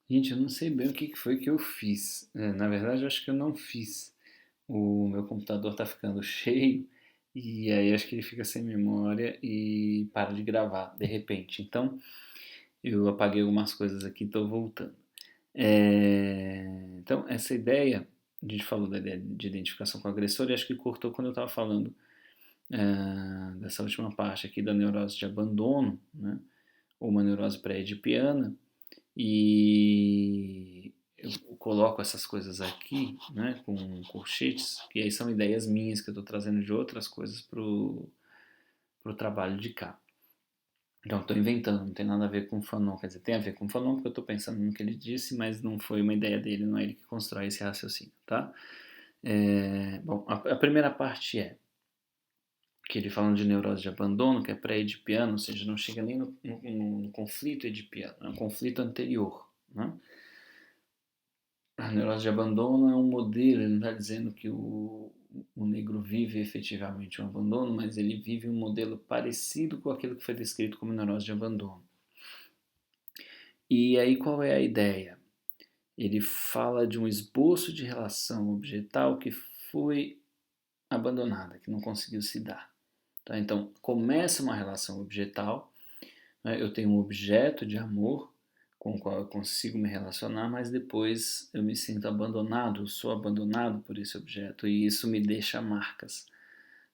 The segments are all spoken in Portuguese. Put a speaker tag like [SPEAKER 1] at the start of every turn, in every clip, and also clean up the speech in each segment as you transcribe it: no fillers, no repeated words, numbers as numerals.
[SPEAKER 1] Gente, eu não sei bem o que que foi que eu fiz. Na verdade, eu acho que eu não fiz. O meu computador tá ficando cheio e aí acho que ele fica sem memória e para de gravar de repente. Então, eu apaguei algumas coisas aqui e estou voltando. Então, essa ideia, a gente falou da ideia de identificação com o agressor e acho que cortou quando eu estava falando dessa última parte aqui da neurose de abandono, né? Ou uma neurose pré-edipiana. E eu coloco essas coisas aqui, né, com colchetes, que aí são ideias minhas que eu estou trazendo de outras coisas pro trabalho de cá. Então, estou inventando, não tem nada a ver com o Fanon. Quer dizer, tem a ver com o Fanon porque eu estou pensando no que ele disse, mas não foi uma ideia dele, não é ele que constrói esse raciocínio, tá? Bom, a primeira parte é que ele fala de neurose de abandono, que é pré-edipiano, ou seja, não chega nem no conflito edipiano, é um conflito anterior, né? A neurose de abandono é um modelo, ele não está dizendo que o negro vive efetivamente um abandono, mas ele vive um modelo parecido com aquilo que foi descrito como neurose de abandono. E aí qual é a ideia? Ele fala de um esboço de relação objetal que foi abandonada, que não conseguiu se dar. Tá? Então, começa uma relação objetal, né? Eu tenho um objeto de amor com o qual eu consigo me relacionar, mas depois eu me sinto abandonado, eu sou abandonado por esse objeto e isso me deixa marcas,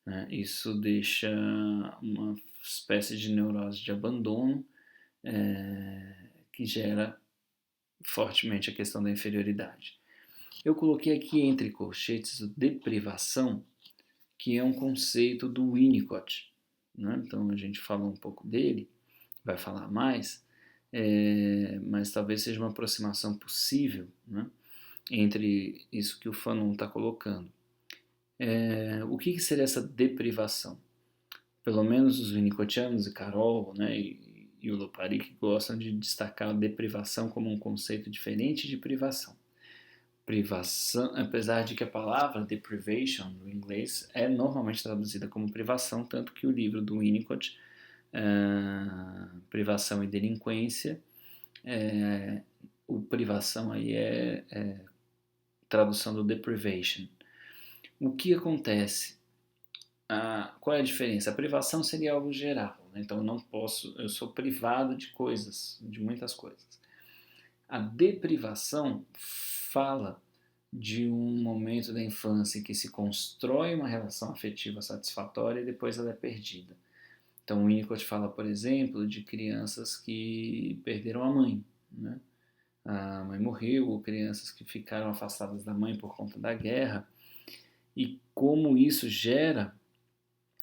[SPEAKER 1] né? Isso deixa uma espécie de neurose de abandono que gera fortemente a questão da inferioridade. Eu coloquei aqui entre colchetes o deprivação, que é um conceito do Winnicott, né? Então a gente falou um pouco dele, vai falar mais, mas talvez seja uma aproximação possível, né, entre isso que o Fanon está colocando. O que seria essa deprivação? Pelo menos os winnicottianos e Carol, né, e o Loparic gostam de destacar a deprivação como um conceito diferente de privação. Privação, apesar de que a palavra deprivation no inglês é normalmente traduzida como privação, tanto que o livro do Winnicott, Privação e Delinquência, o privação aí é tradução do deprivation. O que acontece? Qual é a diferença? A privação seria algo geral, né? Então eu não posso, eu sou privado de coisas, de muitas coisas. A deprivação fala de um momento da infância em que se constrói uma relação afetiva satisfatória e depois ela é perdida. Então o Winnicott fala, por exemplo, de crianças que perderam a mãe, né? A mãe morreu, ou crianças que ficaram afastadas da mãe por conta da guerra, e como isso gera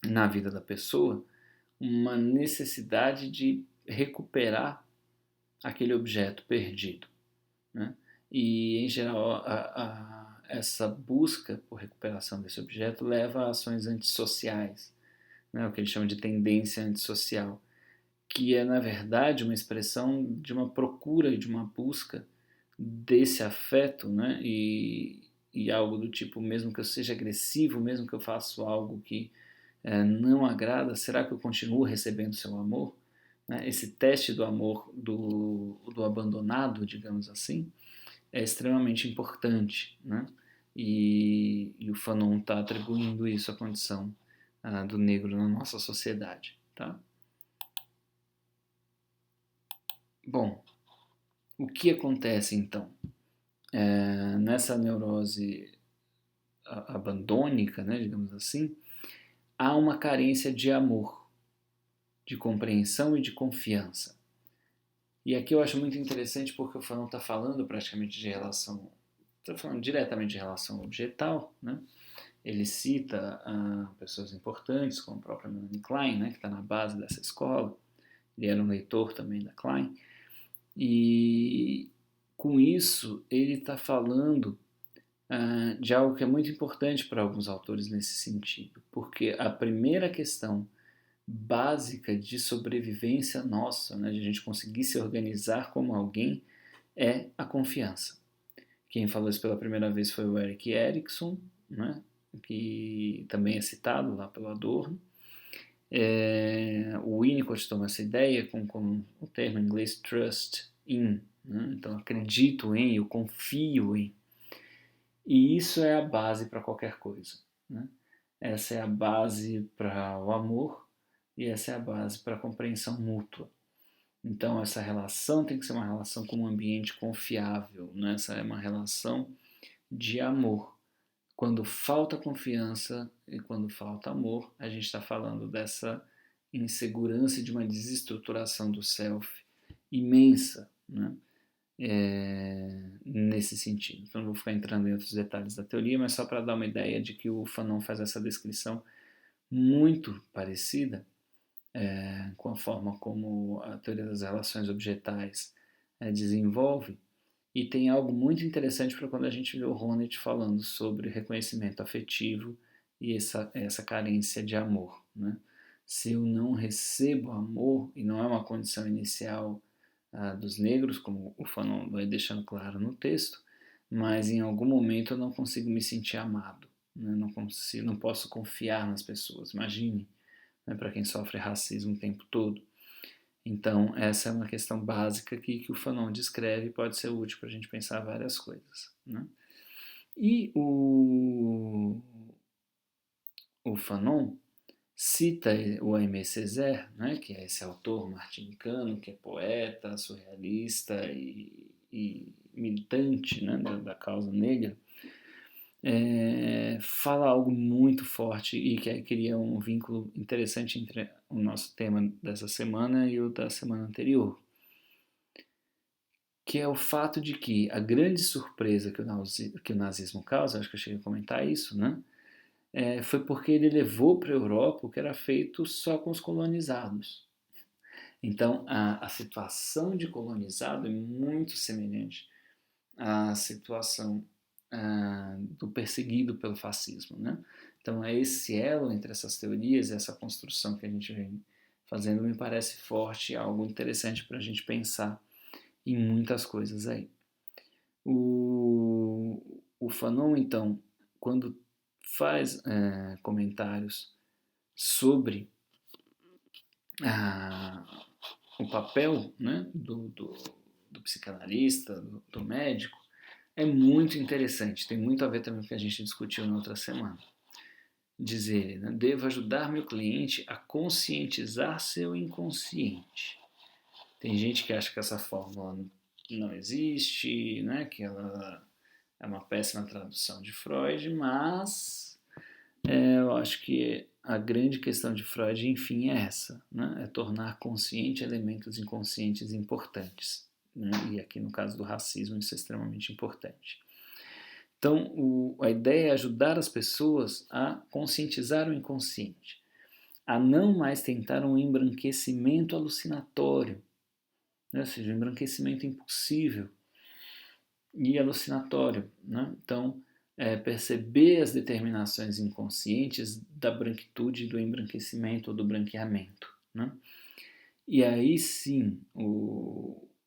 [SPEAKER 1] na vida da pessoa uma necessidade de recuperar aquele objeto perdido, né? E em geral essa busca por recuperação desse objeto leva a ações antissociais, né? O que eles chamam de tendência antissocial, que é na verdade uma expressão de uma procura e de uma busca desse afeto, né? E algo do tipo, mesmo que eu seja agressivo, mesmo que eu faça algo que não agrada, será que eu continuo recebendo seu amor? Né? Esse teste do amor do abandonado, digamos assim, é extremamente importante, né? E o Fanon está atribuindo isso à condição do negro na nossa sociedade, tá? Bom, o que acontece então? Nessa neurose abandônica, né, digamos assim, há uma carência de amor, de compreensão e de confiança. E aqui eu acho muito interessante porque o Fanon está falando praticamente de relação, está falando diretamente de relação objetal, né? Ele cita pessoas importantes, como a própria Melanie Klein, né, que está na base dessa escola. Ele era um leitor também da Klein. E com isso ele está falando de algo que é muito importante para alguns autores nesse sentido, porque a primeira questão básica de sobrevivência nossa, né, de a gente conseguir se organizar como alguém, é a confiança. Quem falou isso pela primeira vez foi o Eric Erikson, né, que também é citado lá pelo Adorno. O Winnicott toma essa ideia com o termo em inglês trust in, né? Então, acredito em, eu confio em. E isso é a base para qualquer coisa, né? Essa é a base para o amor e essa é a base para a compreensão mútua. Então, essa relação tem que ser uma relação com um ambiente confiável, né? Essa é uma relação de amor. Quando falta confiança e quando falta amor, a gente está falando dessa insegurança e de uma desestruturação do self imensa, né? Nesse sentido. Então, não vou ficar entrando em outros detalhes da teoria, mas só para dar uma ideia de que o Fanon faz essa descrição muito parecida com a forma como a teoria das relações objetais desenvolve. E tem algo muito interessante para quando a gente vê o Honneth falando sobre reconhecimento afetivo e essa carência de amor, né? Se eu não recebo amor, e não é uma condição inicial dos negros, como o Fanon vai deixando claro no texto, mas em algum momento eu não consigo me sentir amado, né? Não posso confiar nas pessoas. Imagine, né, para quem sofre racismo o tempo todo. Então, essa é uma questão básica que o Fanon descreve e pode ser útil para a gente pensar várias coisas, né? E o Fanon cita o Aimé Césaire, né, que é esse autor martinicano, que é poeta, surrealista e militante, né, da causa negra, fala algo muito forte e que cria um vínculo interessante entre o nosso tema dessa semana e o da semana anterior, que é o fato de que a grande surpresa que o nazismo causa, acho que eu cheguei a comentar isso, né? Foi porque ele levou para a Europa o que era feito só com os colonizados. Então, a situação de colonizado é muito semelhante à situação do perseguido pelo fascismo, né? Então, é esse elo entre essas teorias, essa construção que a gente vem fazendo, me parece forte, algo interessante para a gente pensar em muitas coisas aí. O Fanon, então, quando faz comentários sobre o papel, né, do psicanalista, do médico, é muito interessante. Tem muito a ver também com o que a gente discutiu na outra semana. Diz ele, né, devo ajudar meu cliente a conscientizar seu inconsciente. Tem gente que acha que essa fórmula não existe, né, que ela é uma péssima tradução de Freud, mas eu acho que a grande questão de Freud, enfim, é essa, né? É tornar consciente elementos inconscientes importantes, né? E aqui no caso do racismo isso é extremamente importante. Então, a ideia é ajudar as pessoas a conscientizar o inconsciente, a não mais tentar um embranquecimento alucinatório, né? Ou seja, um embranquecimento impossível e alucinatório, né? Então, perceber as determinações inconscientes da branquitude, do embranquecimento ou do branqueamento, né? E aí sim,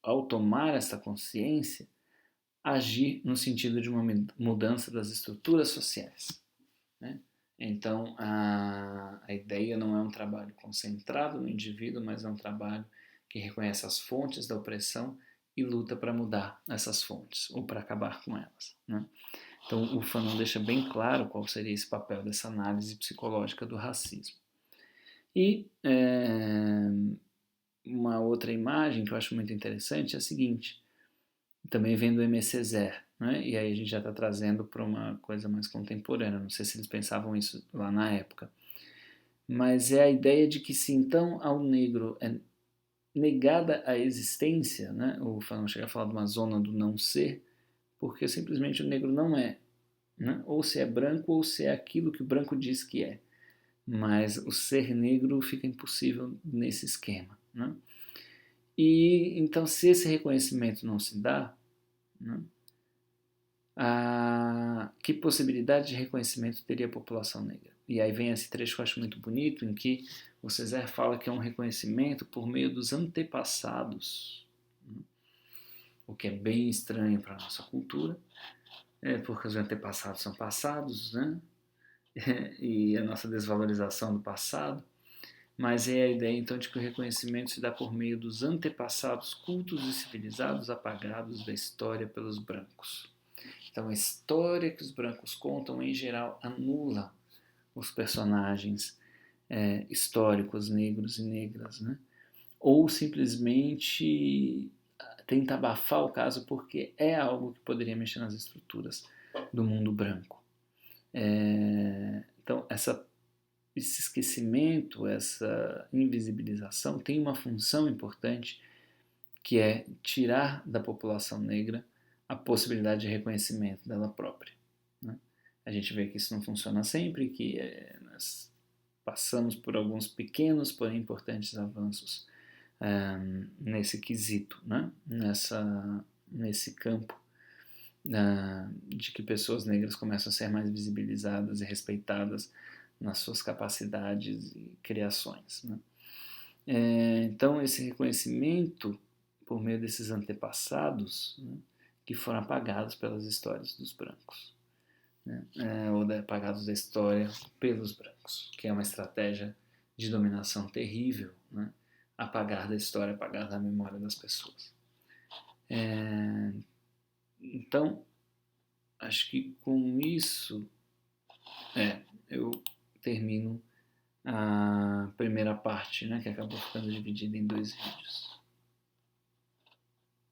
[SPEAKER 1] ao tomar essa consciência, agir no sentido de uma mudança das estruturas sociais, né? Então, a ideia não é um trabalho concentrado no indivíduo, mas é um trabalho que reconhece as fontes da opressão e luta para mudar essas fontes, ou para acabar com elas, né? Então, o Fanon deixa bem claro qual seria esse papel dessa análise psicológica do racismo. E uma outra imagem que eu acho muito interessante é a seguinte, também vendo o Aimé Césaire, né? E aí a gente já está trazendo para uma coisa mais contemporânea, não sei se eles pensavam isso lá na época, mas é a ideia de que se então ao negro é negada a existência, né? O Fanon chega a falar de uma zona do não ser, porque simplesmente o negro não é, né? Ou se é branco ou se é aquilo que o branco diz que é, mas o ser negro fica impossível nesse esquema, né? E então se esse reconhecimento não se dá, né, que possibilidade de reconhecimento teria a população negra? E aí vem esse trecho que eu acho muito bonito, em que o Césaire fala que é um reconhecimento por meio dos antepassados, né? O que é bem estranho para a nossa cultura, porque os antepassados são passados, né? E a nossa desvalorização do passado, mas é a ideia então de que o reconhecimento se dá por meio dos antepassados cultos e civilizados apagados da história pelos brancos. Então a história que os brancos contam, em geral, anula os personagens históricos negros e negras, né? Ou simplesmente tenta abafar o caso porque é algo que poderia mexer nas estruturas do mundo branco. Então, esse esquecimento, essa invisibilização tem uma função importante, que é tirar da população negra a possibilidade de reconhecimento dela própria, né? A gente vê que isso não funciona sempre, que nós passamos por alguns pequenos, porém importantes avanços nesse quesito, né? Nesse campo de que pessoas negras começam a ser mais visibilizadas e respeitadas nas suas capacidades e criações, né? Então, esse reconhecimento por meio desses antepassados, né, que foram apagados pelas histórias dos brancos, né, ou apagados da história pelos brancos, que é uma estratégia de dominação terrível, né, apagar da história, apagar da memória das pessoas. Então, acho que com isso eu termino a primeira parte, né, que acabou ficando dividida em 2 vídeos.